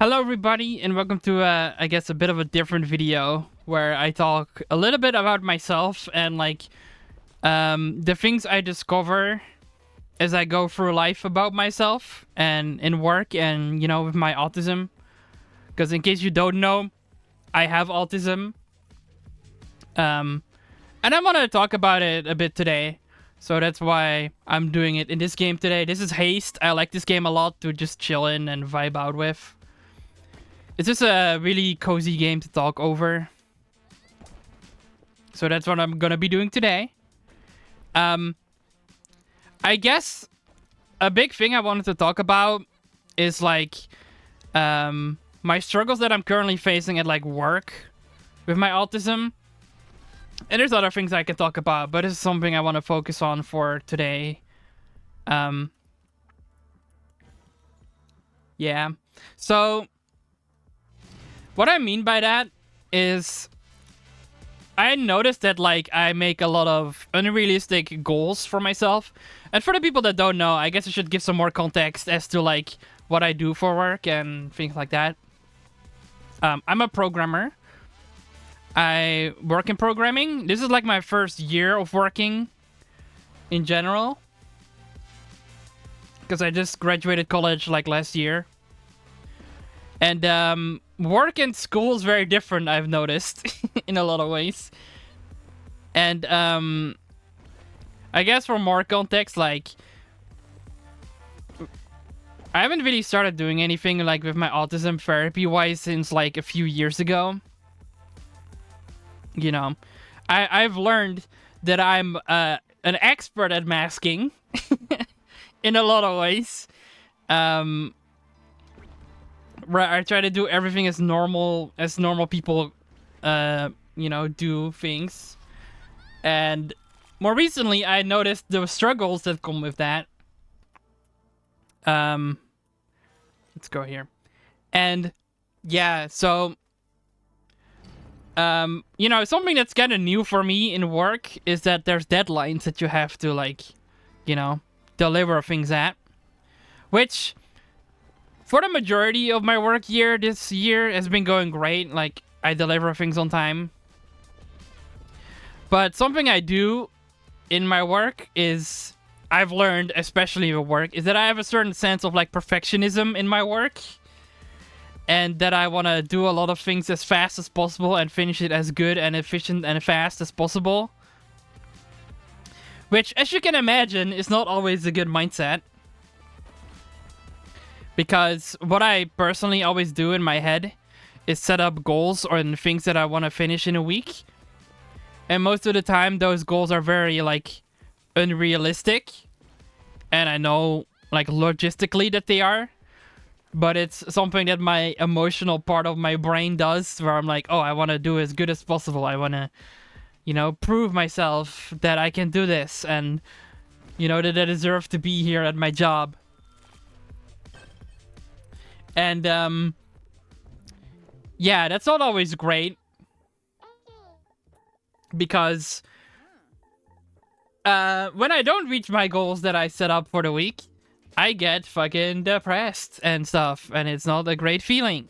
Hello everybody and welcome to I guess a bit of a different video where I talk a little bit about myself and like the things I discover as I go through life about myself and in work and with my autism. Because in case you don't know, I have autism. And I want to talk about it a bit today. So that's why I'm doing it in this game today. This is Haste. I like this game a lot to just chill in and vibe out with. It's just a really cozy game to talk over. So that's what I'm gonna be doing today. I guess a big thing I wanted to talk about is like my struggles that I'm currently facing at like work with my autism. And there's other things I can talk about, but this is something I want to focus on for today. Yeah. So what I mean by that is I noticed that like I make a lot of unrealistic goals for myself. And for the people that don't know, I guess I should give some more context as to like what I do for work and things like that. I'm a programmer. I work in programming. This is like my first year of working in general. Because I just graduated college like last year. And work and school is very different, I've noticed, in a lot of ways. And I guess for more context, like I haven't really started doing anything like with my autism therapy-wise since like a few years ago. You know, I've learned that I'm an expert at masking in a lot of ways. Right, I try to do everything as normal people, do things. And more recently, I noticed the struggles that come with that. Let's go here. And yeah, so something that's kind of new for me in work is that there's deadlines that you have to like, deliver things at, which for the majority of my work year this year has been going great. Like I deliver things on time. But something I do in my work is I've learned, especially at work, is that I have a certain sense of like perfectionism in my work. And that I want to do a lot of things as fast as possible and finish it as good and efficient and fast as possible. Which, as you can imagine, is not always a good mindset. Because what I personally always do in my head is set up goals or things that I want to finish in a week. And most of the time, those goals are very, like, unrealistic. And I know, like, logistically that they are. But it's something that my emotional part of my brain does, where I'm like, oh, I want to do as good as possible. I want to, prove myself that I can do this. And, that I deserve to be here at my job. And, yeah, that's not always great. Because when I don't reach my goals that I set up for the week, I get fucking depressed and stuff, and it's not a great feeling.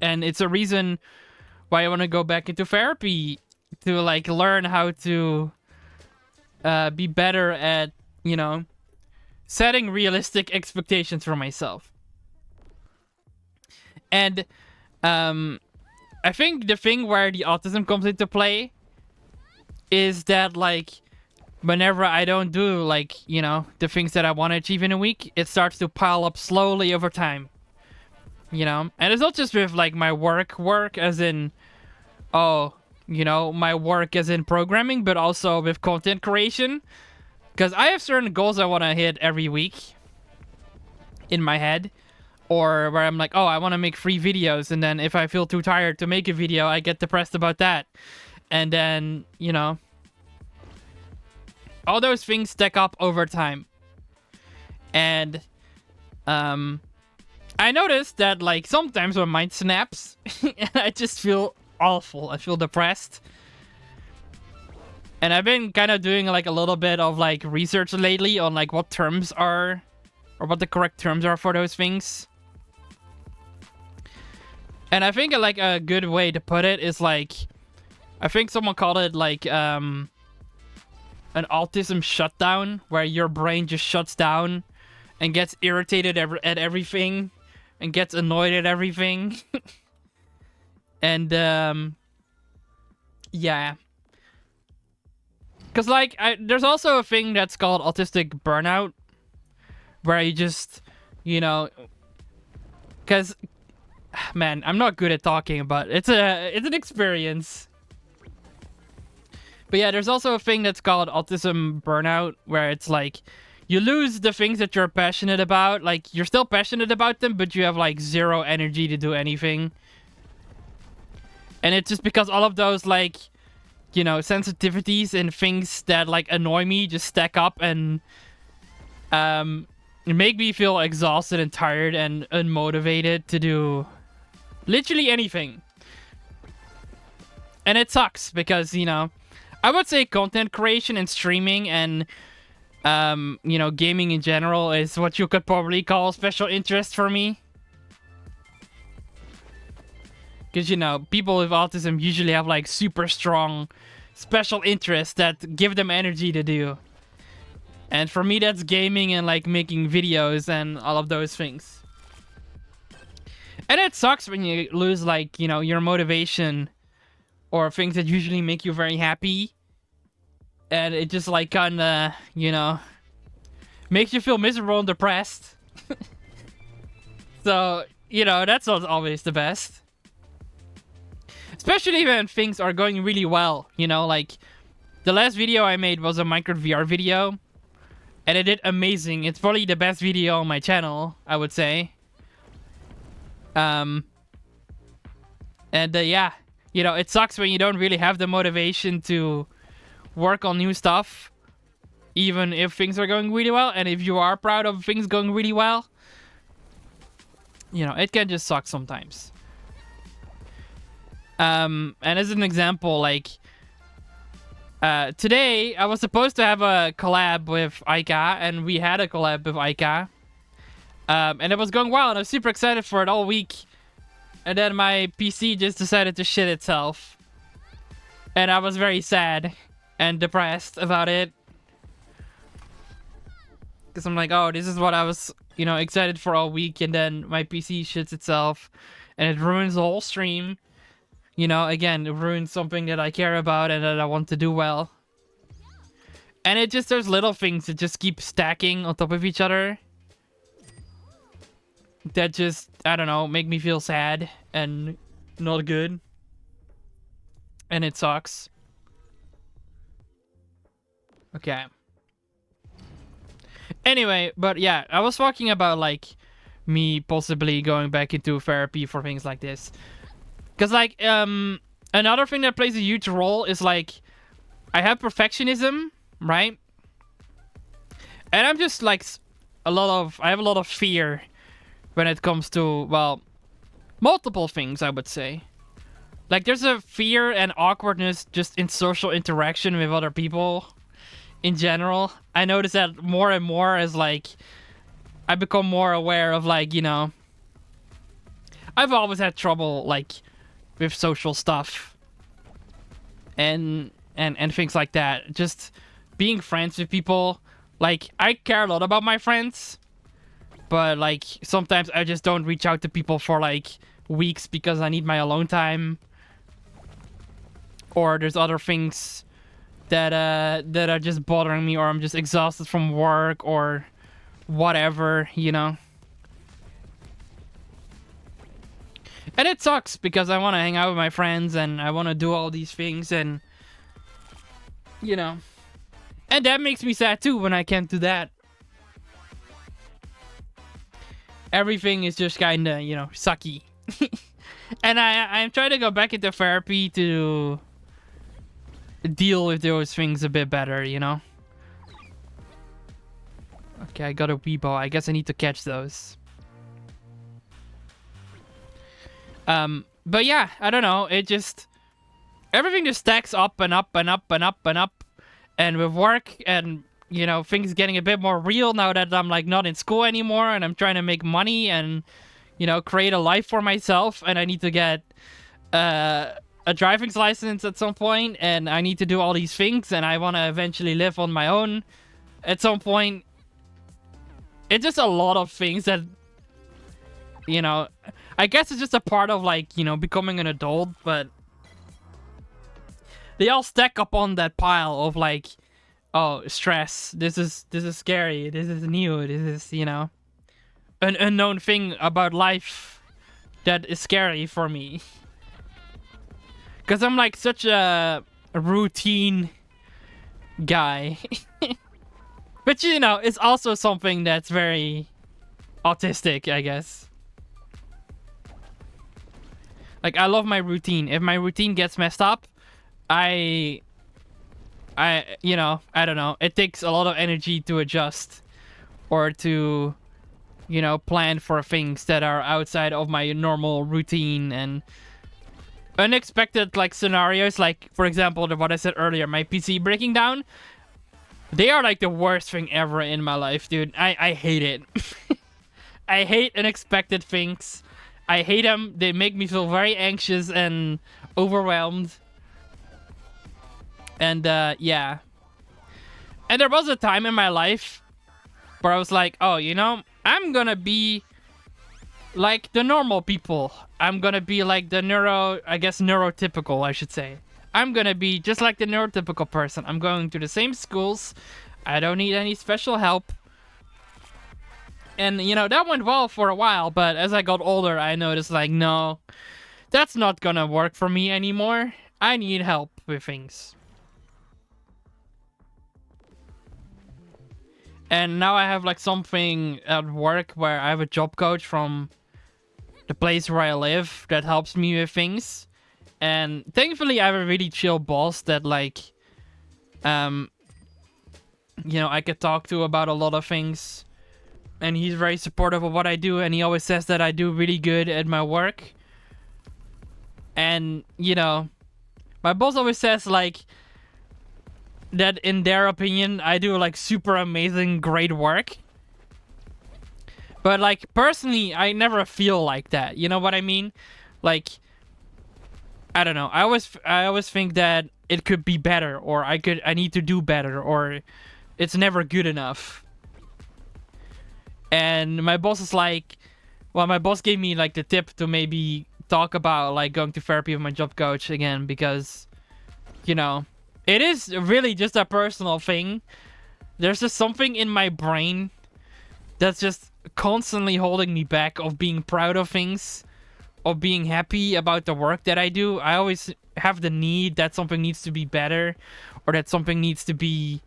And it's a reason why I want to go back into therapy, to like learn how to be better at, setting realistic expectations for myself. And I think the thing where the autism comes into play is that like whenever I don't do, like, the things that I want to achieve in a week, it starts to pile up slowly over time. And it's not just with, like, my work as in, my work as in programming, but also with content creation. Because I have certain goals I want to hit every week in my head. Or where I'm like, oh, I want to make 3 videos. And then if I feel too tired to make a video, I get depressed about that. And then, all those things stack up over time. And I noticed that like sometimes my mind snaps and I just feel awful. I feel depressed. And I've been kind of doing like a little bit of like research lately on like what terms are, or what the correct terms are for those things. And I think like a good way to put it is like, I think someone called it like an autism shutdown, where your brain just shuts down and gets irritated at everything and gets annoyed at everything. And yeah, because like there's also a thing that's called autistic burnout, where you just, you know, because man, I'm not good at talking, but it's an experience. But yeah, there's also a thing that's called autism burnout, where it's like you lose the things that you're passionate about. Like, you're still passionate about them, but you have like zero energy to do anything. And it's just because all of those, like, you know, sensitivities and things that like annoy me just stack up and make me feel exhausted and tired and unmotivated to do literally anything. And it sucks because, you know, I would say content creation and streaming and, you know, gaming in general is what you could probably call special interest for me. Because, you know, people with autism usually have, like, super strong special interests that give them energy to do. And for me, that's gaming and, like, making videos and all of those things. And it sucks when you lose, like, you know, your motivation or things that usually make you very happy. And it just, like, kinda, you know, makes you feel miserable and depressed. So, you know, that's not always the best. Especially when things are going really well, you know, like, the last video I made was a Minecraft VR video. And it did amazing. It's probably the best video on my channel, I would say. And, yeah, you know, it sucks when you don't really have the motivation to work on new stuff, even if things are going really well. And if you are proud of things going really well, you know, it can just suck sometimes. And as an example, like, today I was supposed to have a collab with Aika, and we had a collab with Aika. And it was going well, and I was super excited for it all week. And then my PC just decided to shit itself. And I was very sad and depressed about it. Because I'm like, oh, this is what I was, you know, excited for all week. And then my PC shits itself. And it ruins the whole stream. You know, again, it ruins something that I care about and that I want to do well. And it just, there's little things that just keep stacking on top of each other. That just, I don't know, make me feel sad and not good. And it sucks. Okay. Anyway, but yeah, I was talking about, like, me possibly going back into therapy for things like this. Because, like, another thing that plays a huge role is, like, I have perfectionism, right? And I'm just, like, I have a lot of fear when it comes to, well, multiple things, I would say. Like, there's a fear and awkwardness just in social interaction with other people in general. I notice that more and more as, like, I become more aware of, like, you know, I've always had trouble, like, with social stuff and things like that. Just being friends with people. Like, I care a lot about my friends, but, like, sometimes I just don't reach out to people for, like, weeks because I need my alone time. Or there's other things that are just bothering me, or I'm just exhausted from work or whatever, you know. And it sucks because I want to hang out with my friends and I want to do all these things and, you know. And that makes me sad too when I can't do that. Everything is just kind of, you know, sucky. And I'm trying to go back into therapy to deal with those things a bit better, you know. Okay, I got a Weebo. I guess I need to catch those. But yeah, I don't know. It just, everything just stacks up and up and up and up and up. And with work and, you know, things getting a bit more real now that I'm, like, not in school anymore and I'm trying to make money and you know, create a life for myself, and I need to get a driving license at some point, and I need to do all these things, and I want to eventually live on my own at some point. It's just a lot of things that, you know, I guess it's just a part of, like, you know, becoming an adult, but they all stack up on that pile of, like, oh, stress, this is scary, this is new, this is, you know, an unknown thing about life that is scary for me. Because I'm, like, such a routine guy. But, you know, it's also something that's very autistic, I guess. Like, I love my routine. If my routine gets messed up, you know, I don't know. It takes a lot of energy to adjust or to, you know, plan for things that are outside of my normal routine, and unexpected, like, scenarios, like, for example, what I said earlier, my PC breaking down. They are, like, the worst thing ever in my life, dude. I hate it. I hate unexpected things. I hate them. They make me feel very anxious and overwhelmed. And, yeah. And there was a time in my life where I was like, oh, you know, I'm gonna be like the normal people. I'm gonna be like the neurotypical, I should say. I'm gonna be just like the neurotypical person. I'm going to the same schools. I don't need any special help. And, you know, that went well for a while, but as I got older, I noticed, like, no, that's not gonna work for me anymore. I need help with things. And now I have, like, something at work where I have a job coach from the place where I live that helps me with things. And thankfully, I have a really chill boss that, like, you know, I could talk to about a lot of things. And he's very supportive of what I do, and he always says that I do really good at my work. And, you know, my boss always says, like, that in their opinion, I do, like, super amazing, great work. But, like, personally, I never feel like that. You know what I mean? Like, I don't know. I always think that it could be better, or I need to do better, or it's never good enough. And my boss is like, well, my boss gave me, like, the tip to maybe talk about, like, going to therapy with my job coach again, because, you know, it is really just a personal thing. There's just something in my brain that's just constantly holding me back of being proud of things, of being happy about the work that I do. I always have the need that something needs to be better, or that something needs to be,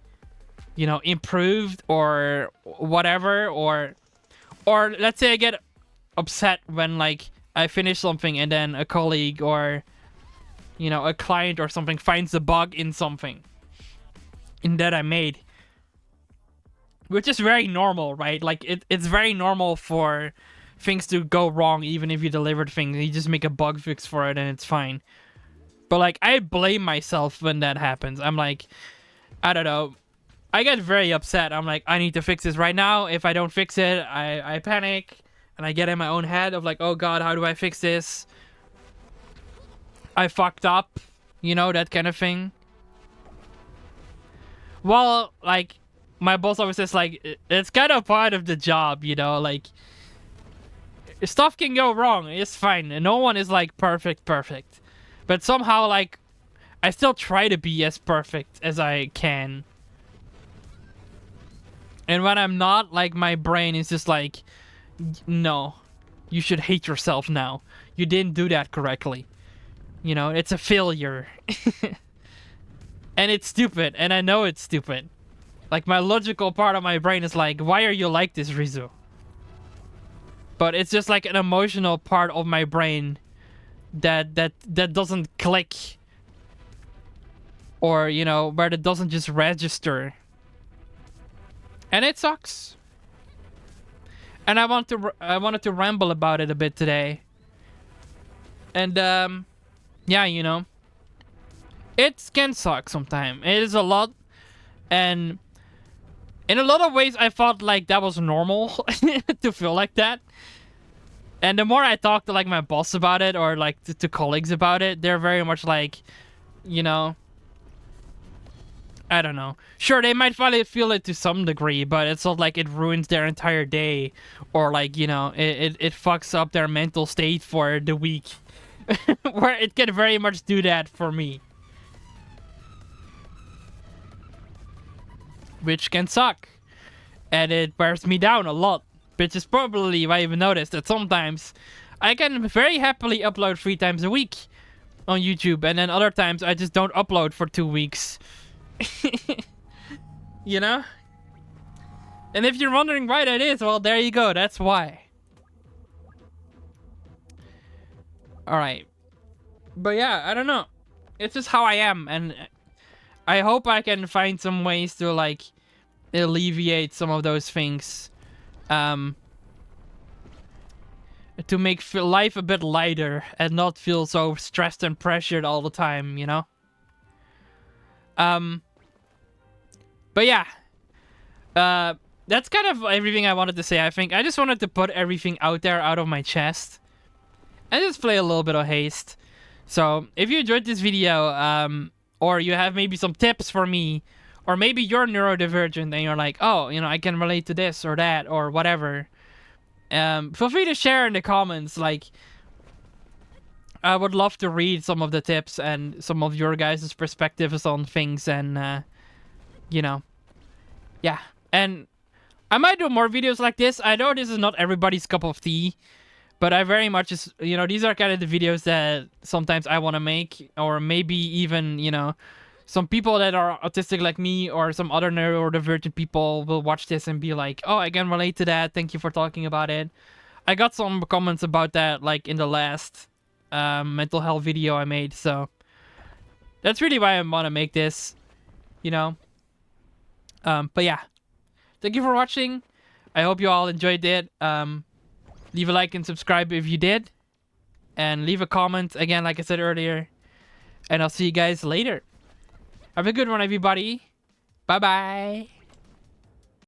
you know, improved, or whatever, or let's say I get upset when, like, I finish something and then a colleague or, you know, a client or something finds a bug in something in that I made. Which is very normal, right? Like, it's very normal for things to go wrong, even if you delivered things. You just make a bug fix for it and it's fine. But, like, I blame myself when that happens. I'm like, I don't know. I get very upset. I'm like, I need to fix this right now. If I don't fix it, I panic. And I get in my own head of, like, oh god, how do I fix this? I fucked up. You know, that kind of thing. Well, like, my boss always says, like, it's kind of part of the job, you know? Like, stuff can go wrong. It's fine. And no one is, like, perfect. But somehow, like, I still try to be as perfect as I can. And when I'm not, like, my brain is just like, no, you should hate yourself now. You didn't do that correctly. You know, it's a failure. And it's stupid, and I know it's stupid. Like, my logical part of my brain is like, why are you like this, Rizu? But it's just like an emotional part of my brain that doesn't click. Or, you know, where it doesn't just register. And it sucks. And I wanted to ramble about it a bit today. And yeah, you know, it can suck sometimes. It is a lot, and in a lot of ways, I felt like that was normal to feel like that. And the more I talk to like my boss about it, or like to colleagues about it, they're very much like, you know, I don't know. Sure, they might finally feel it to some degree, but it's not like it ruins their entire day, or like, you know, it fucks up their mental state for the week. Where it can very much do that for me. Which can suck. And it wears me down a lot. Which is probably why you've noticed that sometimes I can very happily upload 3 times a week on YouTube, and then other times I just don't upload for 2 weeks. You know? And if you're wondering why that is, well, there you go. That's why. Alright. But yeah, I don't know. It's just how I am, and I hope I can find some ways to, like, alleviate some of those things. To make life a bit lighter and not feel so stressed and pressured all the time, you know? But yeah. That's kind of everything I wanted to say, I think. I just wanted to put everything out there, out of my chest. And just play a little bit of haste. So, if you enjoyed this video, or you have maybe some tips for me, or maybe you're neurodivergent and you're like, oh, you know, I can relate to this or that or whatever, feel free to share in the comments. Like, I would love to read some of the tips and some of your guys' perspectives on things, and, you know, yeah. And I might do more videos like this. I know this is not everybody's cup of tea, but I very much just, you know, these are kind of the videos that sometimes I want to make, or maybe even, you know, some people that are autistic like me or some other neurodivergent people will watch this and be like, oh, I can relate to that. Thank you for talking about it. I got some comments about that, like, in the last mental health video I made, so that's really why I want to make this, you know. But yeah, thank you for watching. I hope you all enjoyed it. Leave a like and subscribe if you did. And leave a comment, again, like I said earlier. And I'll see you guys later. Have a good one, everybody. Bye-bye.